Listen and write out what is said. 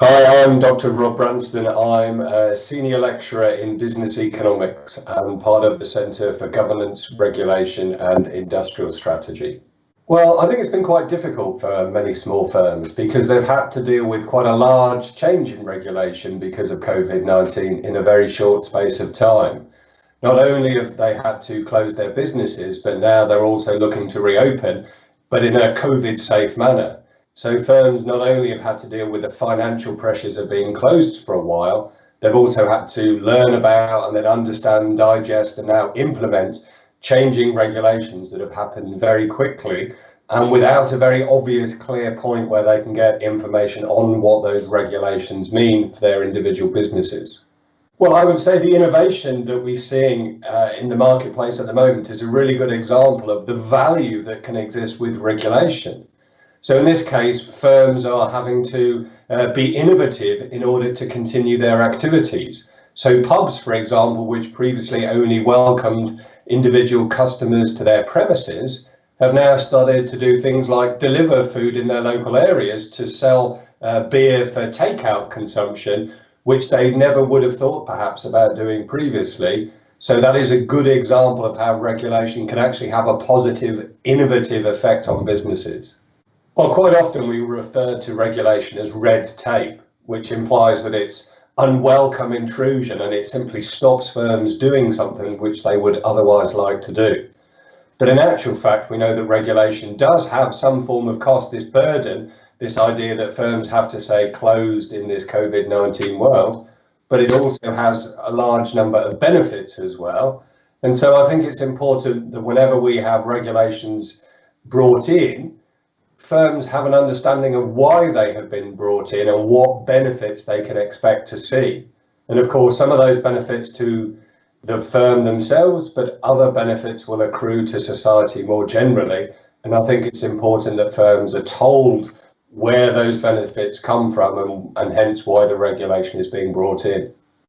Hi, I'm Dr. Rob Branston. I'm a senior lecturer in business economics and part of the Centre for Governance, Regulation and Industrial Strategy. Well, I think it's been quite difficult for many small firms because they've had to deal with quite a large change in regulation because of COVID-19 in a very short space of time. Not only have they had to close their businesses, but now they're also looking to reopen, but in a COVID-safe manner. So firms not only have had to deal with the financial pressures of being closed for a while, they've also had to learn about and then understand, digest, and now implement changing regulations that have happened very quickly and without a very obvious, clear point where they can get information on what those regulations mean for their individual businesses. Well, I would say the innovation that we're seeing in the marketplace at the moment is a really good example of the value that can exist with regulation. So in this case, firms are having to be innovative in order to continue their activities. So pubs, for example, which previously only welcomed individual customers to their premises, have now started to do things like deliver food in their local areas to sell beer for takeout consumption, which they never would have thought perhaps about doing previously. So that is a good example of how regulation can actually have a positive, innovative effect on businesses. Well, quite often we refer to regulation as red tape, which implies that it's unwelcome intrusion and it simply stops firms doing something which they would otherwise like to do. But in actual fact, we know that regulation does have some form of cost, this burden, this idea that firms have to stay closed in this COVID-19 world, but it also has a large number of benefits as well. And so I think it's important that whenever we have regulations brought in, firms have an understanding of why they have been brought in and what benefits they can expect to see. And of course, some of those benefits to the firm themselves, but other benefits will accrue to society more generally. And I think it's important that firms are told where those benefits come from and hence why the regulation is being brought in.